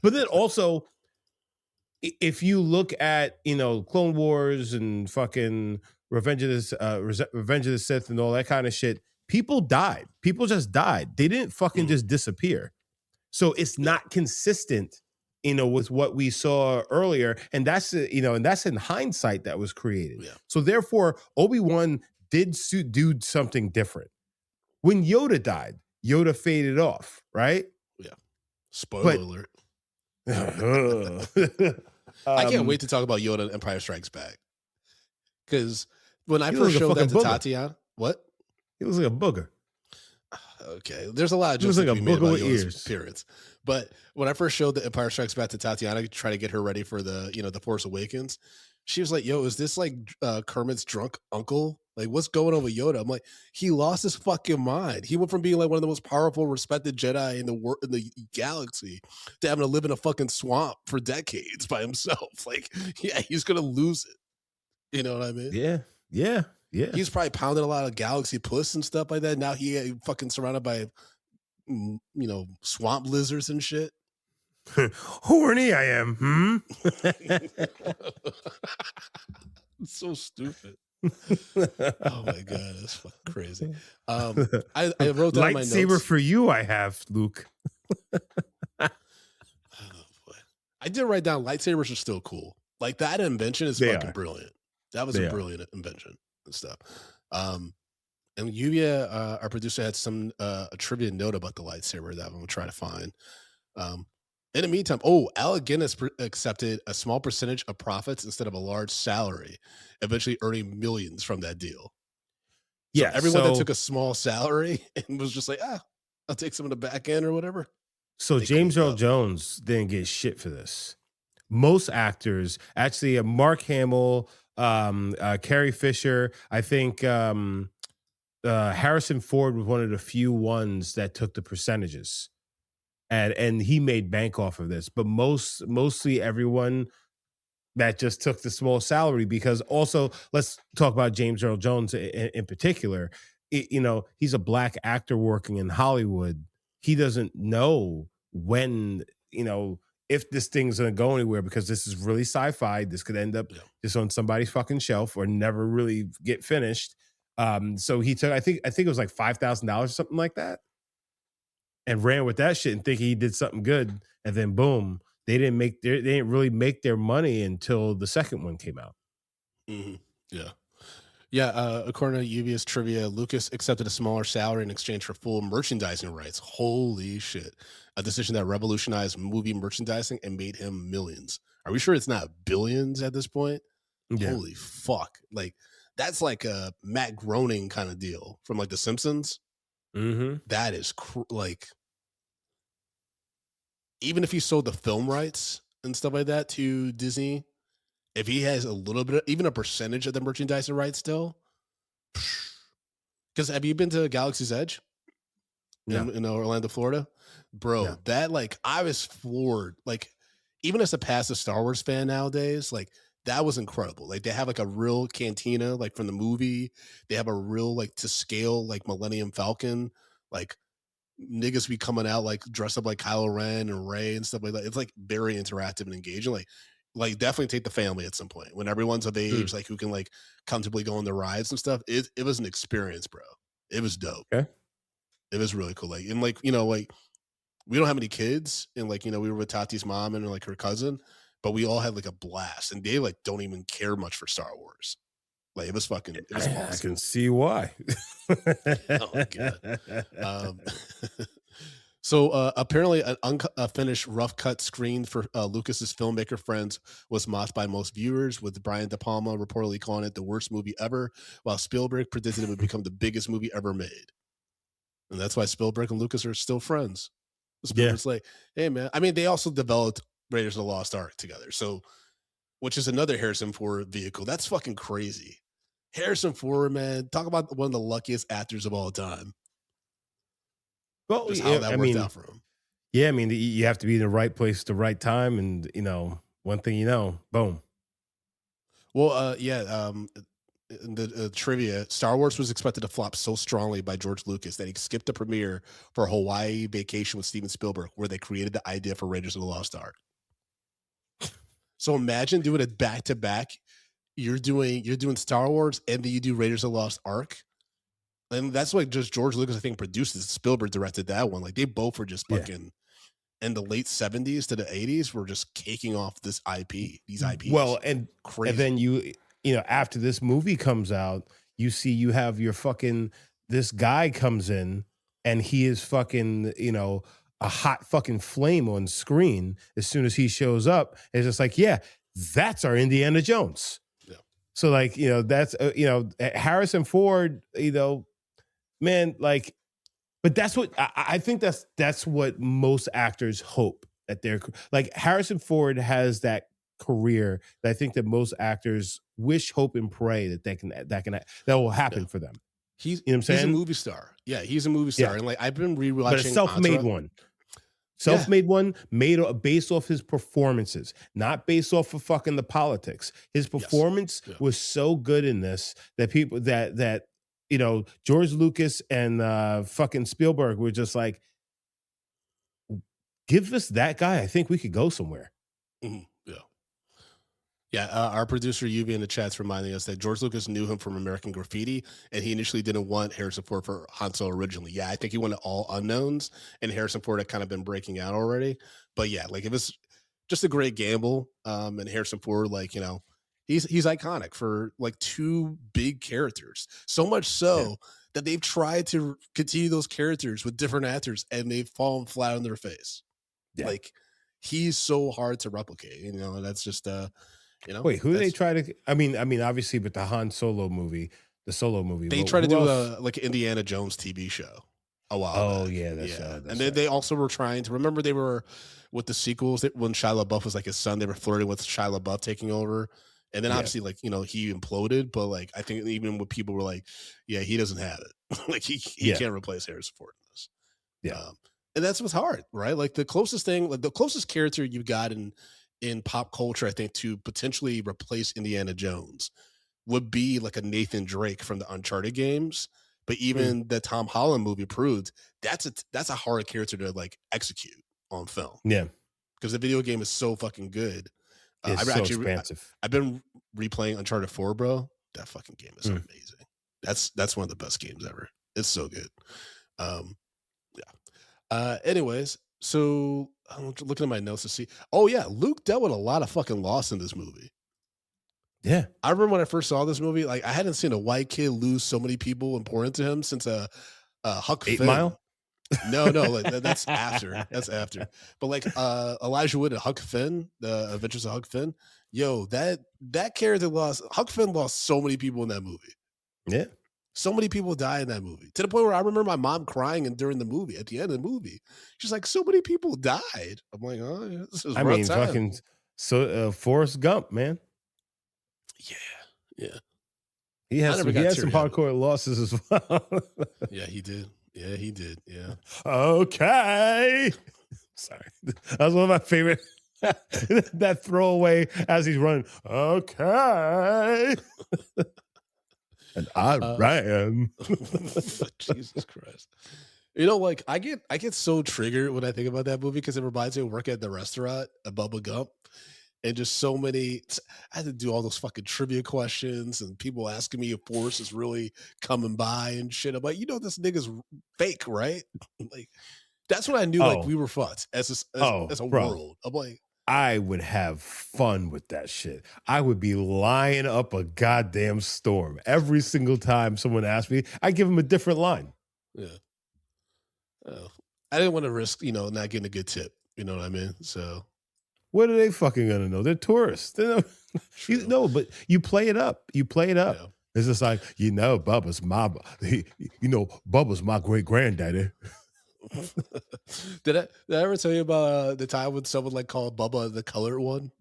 But then also, if you look at Clone Wars and fucking Revenge of the Sith and all that kind of shit, people died. People just died. They didn't fucking just disappear. So it's not consistent, with what we saw earlier, and that's and that's in hindsight that was created. Yeah. So therefore, Obi-Wan did do something different. When Yoda died, Yoda faded off, right? Spoiler But- alert. I can't Um, wait to talk about Yoda and Empire Strikes Back. Because when I He first looks like a showed that to fucking booger. Tatiana, what? He was like a booger. Okay, there's a lot of He jokes looks that like can a be made booger about with Yoda's ears. appearance. But when I first showed the Empire Strikes Back to Tatiana to try to get her ready for the the Force Awakens, she was like, "Yo, is this like Kermit's drunk uncle? Like, what's going on with Yoda?" I'm like, he lost his fucking mind. He went from being like one of the most powerful, respected Jedi in the galaxy to having to live in a fucking swamp for decades by himself. Like, yeah, he's gonna lose it. You know what I mean? Yeah. He's probably pounding a lot of galaxy puss and stuff like that. Now he fucking surrounded by swamp lizards and shit. Horny I am. It's so stupid. Oh my god, that's fucking crazy. I wrote down my Lightsaber notes. for you, I have, Luke. Oh, boy. I did write down lightsabers are still cool. Like that invention is They fucking are. brilliant. That was They a are. brilliant invention and stuff. And Yuvia, our producer, had some a trivia note about the lightsaber that I'm gonna try to find. In the meantime, Alec Guinness accepted a small percentage of profits instead of a large salary, eventually earning millions from that deal. So Yeah. everyone that So, took a small salary and was just like, I'll take some of the back end or whatever. so They James cleaned Earl up. Jones didn't get shit for this. Most actors, actually, Mark Hamill, Carrie Fisher, I think Harrison Ford was one of the few ones that took the percentages. And he made bank off of this, but mostly everyone that just took the small salary, because also let's talk about James Earl Jones in particular. He's a black actor working in Hollywood. He doesn't know when, if this thing's going to go anywhere, because this is really sci-fi. This could end up just on somebody's fucking shelf or never really get finished. So he took, I think it was like $5,000 or something like that, and ran with that shit and thinking he did something good, and then boom, they didn't really make their money until the second one came out. Mm-hmm. Yeah. According to UBS trivia, Lucas accepted a smaller salary in exchange for full merchandising rights. Holy shit! A decision that revolutionized movie merchandising and made him millions. Are we sure it's not billions at this point? Yeah. Holy fuck! Like that's like a Matt Groening kind of deal from like The Simpsons. Mm-hmm. That is like, even if he sold the film rights and stuff like that to Disney, if he has a little bit, even a percentage of the merchandising rights still, because have you been to Galaxy's Edge in Orlando, Florida? Bro, No. that like, I was floored. Like, even as a passive Star Wars fan nowadays, like that was incredible. Like they have like a real cantina, like from the movie. They have a real like to scale like Millennium Falcon, like niggas be coming out like dressed up like Kylo Ren and Rey and stuff like that. It's like very interactive and engaging. Like definitely take the family at some point when everyone's of age, like who can like comfortably go on the rides and stuff. It was an experience, bro. It was dope. Okay. It was really cool. Like, and like, like we don't have any kids, and like, we were with Tati's mom and like her cousin, but we all had like a blast, and they like don't even care much for Star Wars. Like it was fucking. It was awesome. I can see why. Oh god. So apparently, an unfinished rough cut screen for Lucas's filmmaker friends was mocked by most viewers, with Brian De Palma reportedly calling it the worst movie ever, while Spielberg predicted it would become the biggest movie ever made. And that's why Spielberg and Lucas are still friends. Spielberg's like, hey man. I mean, they also developed Raiders of the Lost Ark together, so which is another Harrison Ford vehicle. That's fucking crazy. Harrison Ford, man, talk about one of the luckiest actors of all time. Well, just how that worked out for him. Yeah, I mean, you have to be in the right place at the right time, and one thing boom. Well, the trivia: Star Wars was expected to flop so strongly by George Lucas that he skipped the premiere for Hawaii Vacation with Steven Spielberg, where they created the idea for Raiders of the Lost Ark. So imagine doing it back to back. You're doing Star Wars, and then you do Raiders of the Lost Ark. And that's like just George Lucas, I think, produced this. Spielberg directed that one. Like they both were just fucking in the late 70s to the 80s were just caking off this IP, these IPs. Well, and crazy. And then after this movie comes out, you have your fucking, this guy comes in and he is fucking, a hot fucking flame on screen. As soon as he shows up, it's just like, yeah, that's our Indiana Jones. Yeah. So like, that's, Harrison Ford, man, like, but that's what I think that's what most actors hope that they're like. Harrison Ford has that career that I think that most actors wish, hope, and pray that will happen for them. He's what I'm saying? He's a movie star. Yeah, he's a movie star. Yeah. And like I've been rewatching, but a self-made one. Self-made one, made based off his performances, not based off of fucking the politics. His performance was so good in this that people that George Lucas and fucking Spielberg were just like, Give us that guy. I think we could go somewhere. Mhm. Yeah. Yeah, our producer Yubi in the chat's reminding us that George Lucas knew him from American Graffiti, and he initially didn't want Harrison Ford for Han Solo originally. Yeah, I think he wanted all unknowns, and Harrison Ford had kind of been breaking out already. But yeah, like it was just a great gamble. And Harrison Ford, like he's iconic for like two big characters, so much so that they've tried to continue those characters with different actors, and they've fallen flat on their face. Yeah. Like he's so hard to replicate. And that's just Wait, who do they that's try to? I mean, obviously, with the Han Solo movie, the Solo movie. they Well, tried to who do else? like an Indiana Jones TV show a while Oh back. yeah, Yeah, that's and then right. they also were trying to remember they were with the sequels that when Shia LaBeouf was like his son, they were flirting with Shia LaBeouf taking over. And then Yeah, obviously, like he imploded, but like I think even when people were like, "Yeah, he doesn't have it. Like he yeah, can't replace Harrison Ford in this." yeah, And that's what's hard, right? Like the closest thing, like the closest character you got in pop culture, I think, to potentially replace Indiana Jones would be like a Nathan Drake from the Uncharted games. But mm, even the Tom Holland movie proved that's a hard character to like execute on film yeah. because the video game is so fucking good. It's I've so actually expansive. I've been replaying Uncharted 4, bro. That fucking game is Mm. amazing. That's one of the best games ever. It's so good. Um, yeah. Anyways, so I'm looking at my notes to see. Oh yeah, Luke dealt with a lot of fucking loss in this movie. Yeah, I remember when I first saw this movie, like I hadn't seen a white kid lose so many people important to him since Huck 8 Mile. Finn. No, like, that's after. That's after. But like Elijah Wood and Huck Finn, the Adventures of Huck Finn. Yo, that character lost. Huck Finn lost so many people in that movie. Yeah, So many people died in that movie to the point where I remember my mom crying and during the movie at the end of the movie. She's like, "So many people died." I'm like, "Oh, yeah, this is I rough mean, time." fucking Forrest Gump, man. Yeah, yeah. He I has never he got has some teary-eyed. hardcore losses as well. Yeah, he did. Yeah, he did. Yeah. Okay. Sorry. That was one of my favorite. That throwaway as he's running. Okay. And I Uh, ran. Jesus Christ. Like I get so triggered when I think about that movie because it reminds me of working at the restaurant at Bubba Gump. And just so many, I had to do all those fucking trivia questions and people asking me if Forrest is really coming by and shit. I'm like, this nigga's fake, right? Like, that's when I knew like Oh, we were fucked as a bro. world. I'm like, I would have fun with that shit. I would be lying up a goddamn storm every single time someone asked me. I give them a different line. yeah. Oh. I didn't want to risk, not getting a good tip. You know what I mean? So What are they fucking gonna know? They're tourists. true. No, but you play it up. You play it up. Yeah. It's just like, Bubba's my great granddaddy. Did I ever tell you about the time when someone like called Bubba the colored one?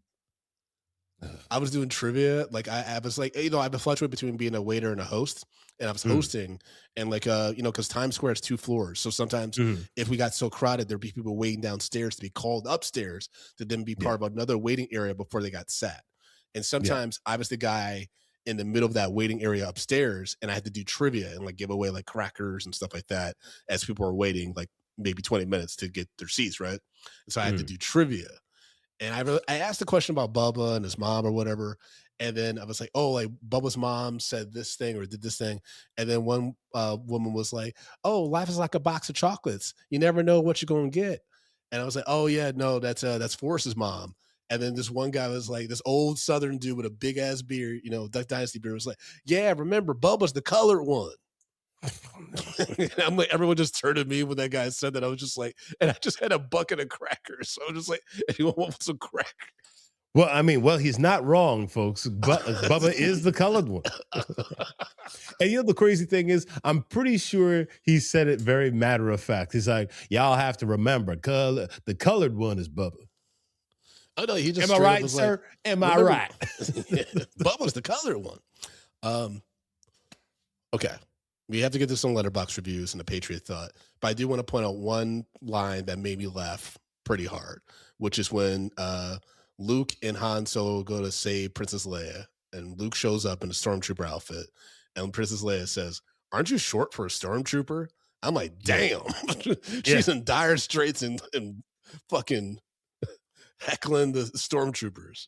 I was doing trivia. Like I was like, I've been fluctuating between being a waiter and a host. And I was Mm, hosting and like because Times Square has 2 floors. So sometimes mhm. if we got so crowded, there'd be people waiting downstairs to be called upstairs to then be Yeah, part of another waiting area before they got sat. And yeah, sometimes I was the guy in the middle of that waiting area upstairs, and I had to do trivia and like give away like crackers and stuff like that as people were waiting like maybe 20 minutes to get their seats, right? And so I had to mm, do trivia. And I asked a question about Bubba and his mom or whatever. And then I was like, oh, like Bubba's mom said this thing or did this thing. And then one woman was like, oh, life is like a box of chocolates. You never know what you're going to get. And I was like, oh, yeah, no, that's Forrest's mom. And then this one guy was like, this old Southern dude with a big ass beard, Duck Dynasty beard was like, yeah, remember, Bubba's the colored one. And I'm like, everyone just turned to me when that guy said that. I was just like, and I just had a bucket of crackers. So I was just like, anyone want some crackers? Well, he's not wrong, folks. But Bubba is the colored one. And the crazy thing is, I'm pretty sure he said it very matter of fact. He's like, y'all have to remember, the colored one is Bubba. Oh no, he just Am I straight up right, was sir? like, Am I remember, right? Bubba's the colored one. Um, okay. We have to get to some letterbox reviews and the Patriot thought, but I do want to point out one line that made me laugh pretty hard, which is when Luke and Han Solo go to save Princess Leia, and Luke shows up in a stormtrooper outfit, and Princess Leia says, "Aren't you short for a stormtrooper?" I'm like, Yeah, "Damn, yeah, she's in dire straits and fucking heckling the stormtroopers.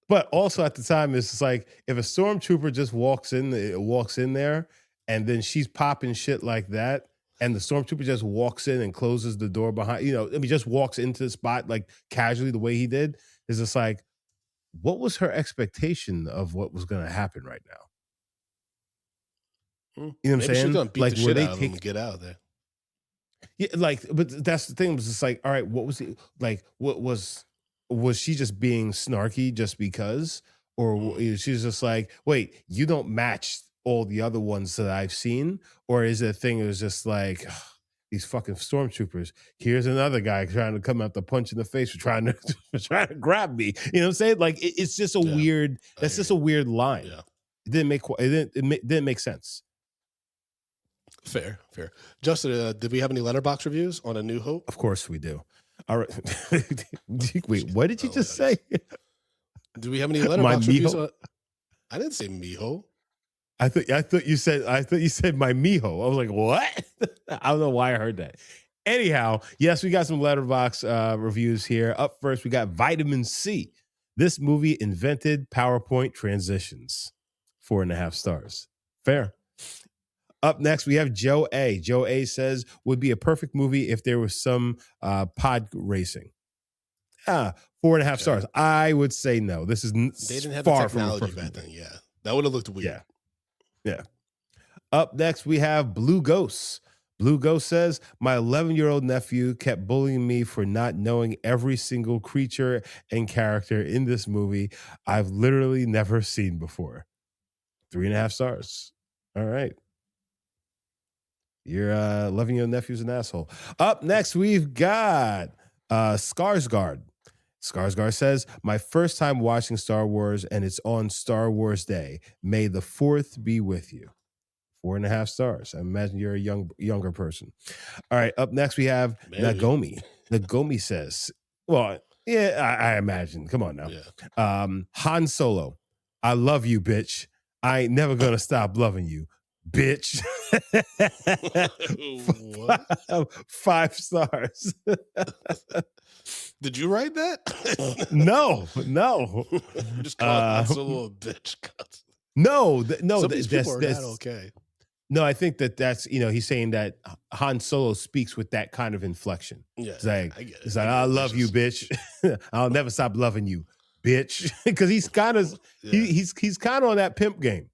But also at the time, it's just like if a stormtrooper just walks in there, and then she's popping shit like that, and the stormtrooper just walks in and closes the door behind, just walks into the spot like casually the way he did, is just like, what was her expectation of what was going to happen right now? You know what I'm Maybe she's saying? gonna beat Like, the were shit they out of him and get out of there. Yeah, like, but that's the thing. Was just like, all right, what was it like? What was she just being snarky just because, or she's just like, wait, you don't match all the other ones that I've seen, or is it a thing? It was just like ugh, these fucking stormtroopers. Here's another guy trying to come out the punch in the face for trying to for trying to grab me. You know what I'm saying? Like, it's just a weird. That's just a weird line. Yeah. It didn't make didn't make sense. Fair. Justin, did we have any letterbox reviews on A New Hope? Of course we do. All right. Wait, what did you just say? Do we have any letterbox reviews on? I didn't say Miho. I thought you said my Miho. I was like, what? I don't know why I heard that. Anyhow, yes, we got some letterbox reviews here. Up first, we got Vitamin C. This movie invented PowerPoint transitions. 4.5 stars. Fair. Up next, we have Joe A. Joe A says, would be a perfect movie if there was some pod racing. 4.5 stars. I would say no. This is they didn't have far the technology from back then. Yeah, that would have looked weird. Yeah. Up next, we have Blue Ghosts. Blue Ghost says, my 11-year-old nephew kept bullying me for not knowing every single creature and character in this movie I've literally never seen before. 3.5 stars. All right. Your 11-year-old nephew's an asshole. Up next, we've got Skarsgård. Skarsgård says, my first time watching Star Wars, and it's on Star Wars Day. May the 4th be with you. 4.5 stars. I imagine you're a younger person. All right. Up next, we have Nagomi. Nagomi says, well, yeah, I imagine. Come on now. Yeah. Han Solo. I love you, bitch. I ain't never gonna stop loving you. Bitch. 5 stars. Did you write that? No. Just call Han Solo a bitch. No. Some of these people are not okay. No, I think that's he's saying that Han Solo speaks with that kind of inflection. Yeah, it's like, I get it. It's like, I love you, bitch. I'll never stop loving you, bitch. Because he's kind of he's kind of on that pimp game.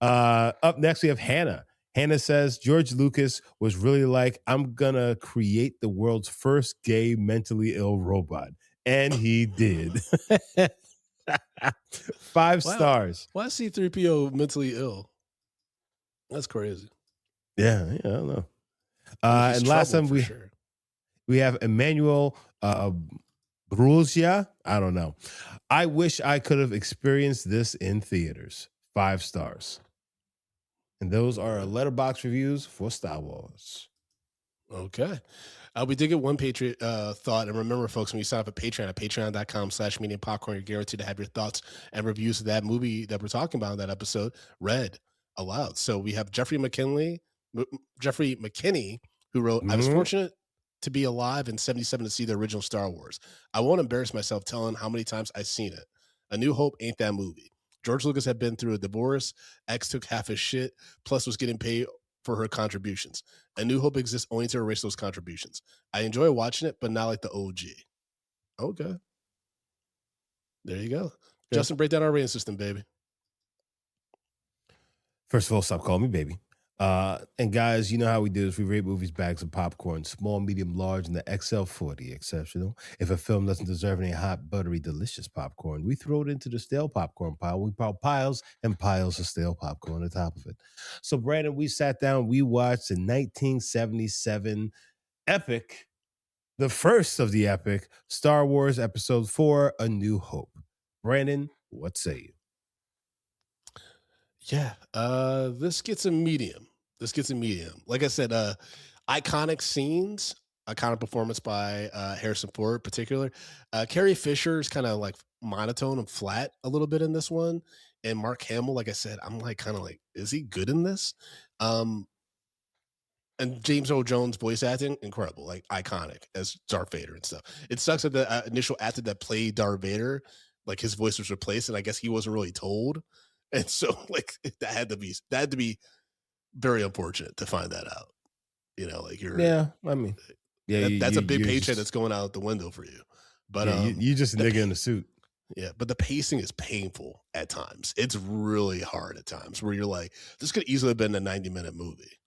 Up next, we have Hannah. Hannah says, George Lucas was really like, I'm going to create the world's first gay mentally ill robot. And he did. 5 stars. Why is C-3PO mentally ill? That's crazy. Yeah, I don't know. And last time we have Emmanuel Bruzia. I don't know. I wish I could have experienced this in theaters. 5 stars. And those are our letterbox reviews for Star Wars. Okay. We did get one Patriot thought. And remember, folks, when you sign up at Patreon at patreon.com/mediapopcorn, you're guaranteed to have your thoughts and reviews of that movie that we're talking about in that episode read aloud. So we have Jeffrey McKinney, who wrote, I was fortunate to be alive in 1977 to see the original Star Wars. I won't embarrass myself telling how many times I've seen it. A New Hope ain't that movie. George Lucas had been through a divorce. X took half his shit, plus was getting paid for her contributions. A New Hope exists only to erase those contributions. I enjoy watching it, but not like the OG. Okay. There you go. Yeah. Justin, break down our rating system, baby. First of all, stop calling me baby. And guys, you know how we do this. We rate movies bags of popcorn, small, medium, large, and the XL40 exceptional. If a film doesn't deserve any hot, buttery, delicious popcorn, we throw it into the stale popcorn pile. We pile piles and piles of stale popcorn on top of it. So, Brandon, we sat down, we watched the 1977 epic, the first of the epic, Star Wars Episode 4, A New Hope. Brandon, what say you? Yeah, this gets a medium. Like I said, iconic scenes, iconic performance by Harrison Ford in particular. Carrie Fisher is kind of like monotone and flat a little bit in this one. And Mark Hamill, like I said, I'm like kind of like, is he good in this? And And James Earl Jones voice acting, incredible, like iconic as Darth Vader and stuff. It sucks that the initial actor that played Darth Vader, like his voice was replaced, and I guess he wasn't really told, and so like that had to be very unfortunate to find that out. You know, like Yeah, I mean, yeah, that's a big you paycheck just, that's going out the window for you. But yeah, you just a the nigga in a suit. yeah, but the pacing is painful at times. It's really hard at times where you're like, this could easily have been a 90-minute movie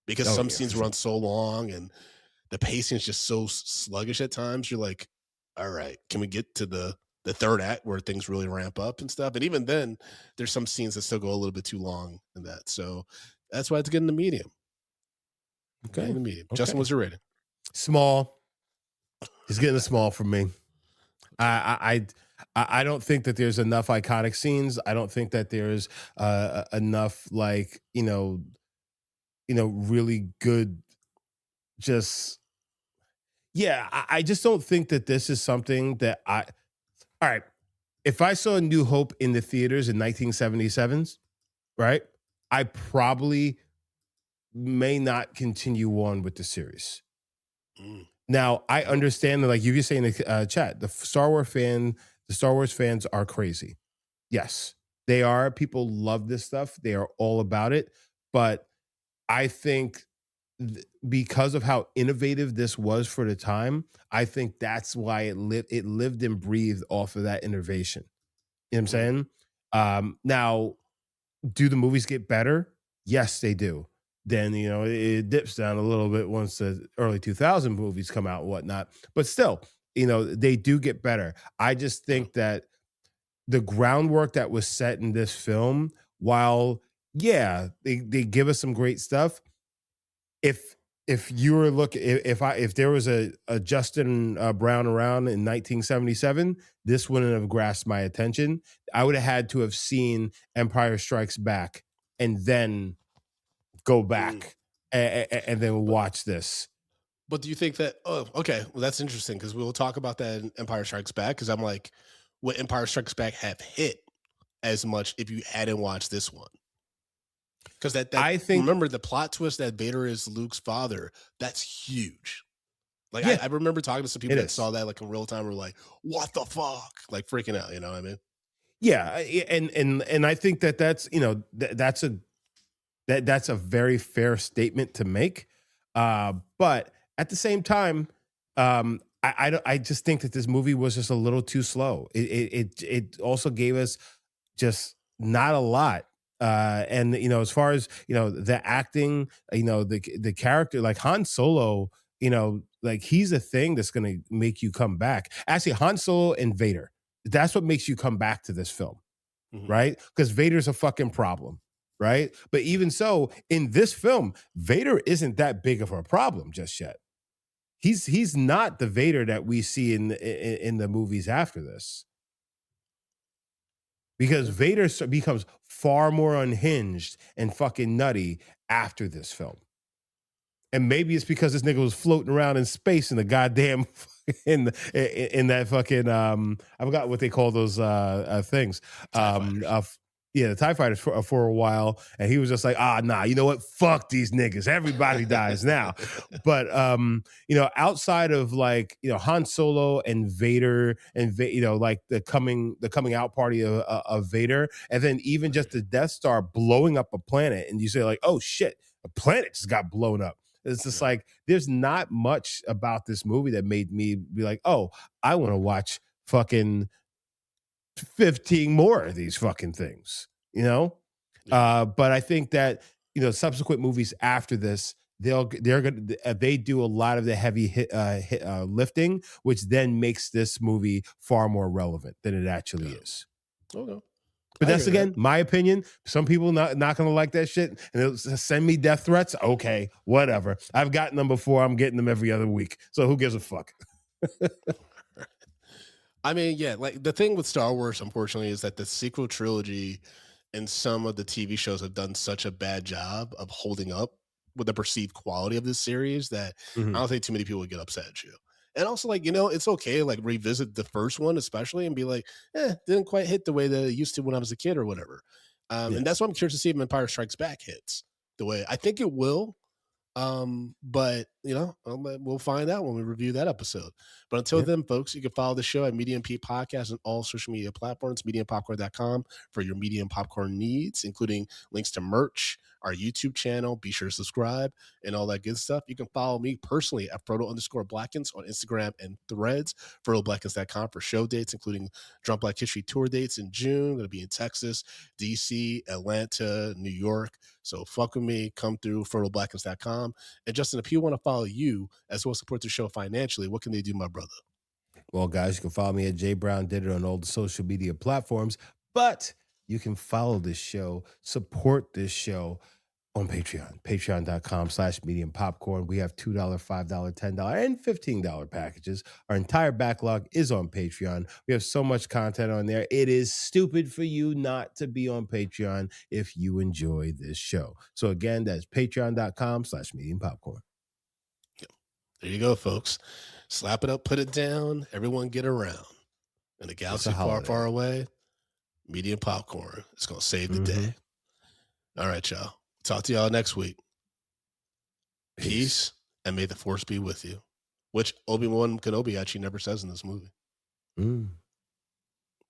because Oh some yeah, scenes for sure. run so long and the pacing is just so sluggish at times. You're like, all right, can we get to the third act where things really ramp up and stuff? And even then, there's some scenes that still go a little bit too long in that. So that's why it's getting the medium. Getting Okay, the medium. okay. Justin, what's your rating? Small. He's getting a small from me. I don't think that there's enough iconic scenes. I don't think that there's enough like really good. Just yeah, I just don't think that this is something that I. All right, if I saw A New Hope in the theaters in 1977s, right, I probably may not continue on with the series. Mm. Now, I understand that, like you were saying in the chat, the Star Wars fans are crazy. Yes, they are. People love this stuff. They are all about it. But I think because of how innovative this was for the time, I think that's why it lived and breathed off of that innovation. You know what I'm saying? Now, do the movies get better? Yes, they do. Then it dips down a little bit once the early 2000 movies come out and whatnot. But still, they do get better. I just think that the groundwork that was set in this film, while yeah, they give us some great stuff. If you were looking, if there was a Justin Brown around in 1977, this wouldn't have grasped my attention. I would have had to have seen Empire Strikes Back and then go back and then watch this. But do you think that? Oh, okay. Well, that's interesting because we'll talk about that in Empire Strikes Back. Because I'm like, would Empire Strikes Back have hit as much if you hadn't watched this one? Because I think, remember the plot twist that Vader is Luke's father. That's huge. Like I remember talking to some people that saw that like in real time. Were like, "What the fuck?" Like freaking out. You know what I mean? Yeah, and I think that's that's a very fair statement to make. But at the same time, I just think that this movie was just a little too slow. It also gave us just not a lot. And as far as the acting, the character, like Han Solo, like he's a thing that's going to make you come back. Actually, Han Solo and Vader, that's what makes you come back to this film, right? Because Vader's a fucking problem. Right. But even so, in this film, Vader isn't that big of a problem just yet. He's not the Vader that we see in the movies after this. Because Vader becomes far more unhinged and fucking nutty after this film. And maybe it's because this nigga was floating around in space in the goddamn in that fucking I forgot what they call those things. Yeah, the TIE fighters for a while, and he was just like, nah, you know what? Fuck these niggas. Everybody dies now. But outside of like Han Solo and Vader and like the coming out party of Vader, and then even just the Death Star blowing up a planet, and you say like, oh shit, a planet just got blown up. It's just like there's not much about this movie that made me be like, oh, I want to watch fucking 15 more of these fucking things, but I think that subsequent movies after this, they do a lot of the heavy lifting, which then makes this movie far more relevant than it actually is. Okay. But that's again my opinion. Some people not gonna like that shit, and they'll send me death threats. Okay, whatever. I've gotten them before. I'm getting them every other week. So who gives a fuck? I mean, yeah, like the thing with Star Wars, unfortunately, is that the sequel trilogy and some of the TV shows have done such a bad job of holding up with the perceived quality of this series that I don't think too many people would get upset at you. And also, like, it's okay to like revisit the first one, especially, and be like, didn't quite hit the way that it used to when I was a kid or whatever. And that's why I'm curious to see if Empire Strikes Back hits the way I think it will. But we'll find out when we review that episode. But until Yeah. then, folks, you can follow the show at Medium P Podcast on all social media platforms, mediumpopcorn.com for your medium popcorn needs, including links to merch, our YouTube channel. Be sure to subscribe and all that good stuff. You can follow me personally at Frodo_Blackens on Instagram and Threads, FrodoBlackens.com for show dates, including Drunk Black History tour dates in June. I'm going to be in Texas, DC, Atlanta, New York. So fuck with me. Come through FrodoBlackens.com. And Justin, if people want to follow you as well as support the show financially, what can they do, my brother? Well, guys, you can follow me at J Brown Did It on all the social media platforms, but you can follow this show, support this show on Patreon, patreon.com/medium popcorn. We have $2, $5, $10, and $15 packages. Our entire backlog is on Patreon. We have so much content on there. It is stupid for you not to be on Patreon if you enjoy this show. So again, that's patreon.com/medium popcorn. There you go, folks. Slap it up, put it down. Everyone get around. In a galaxy far, holiday. far away, medium popcorn. It's going to save the day. All right, y'all. Talk to y'all next week. Peace, and may the force be with you. Which Obi-Wan Kenobi actually never says in this movie.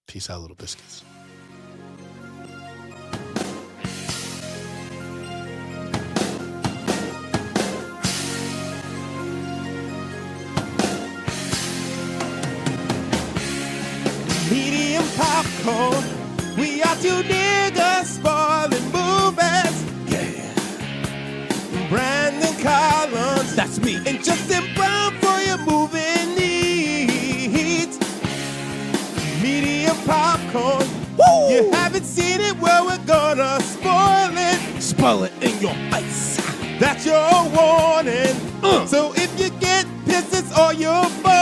Peace out, little biscuits. Medium popcorn. We are two niggas spoiling movies. Yeah. Brandon Collins, that's me, and Justin Brown for your movie needs. Medium popcorn. Woo! You haven't seen it, well, we're gonna spoil it. Spoil it in your face. That's your warning. So if you get pissed, it's all your fault.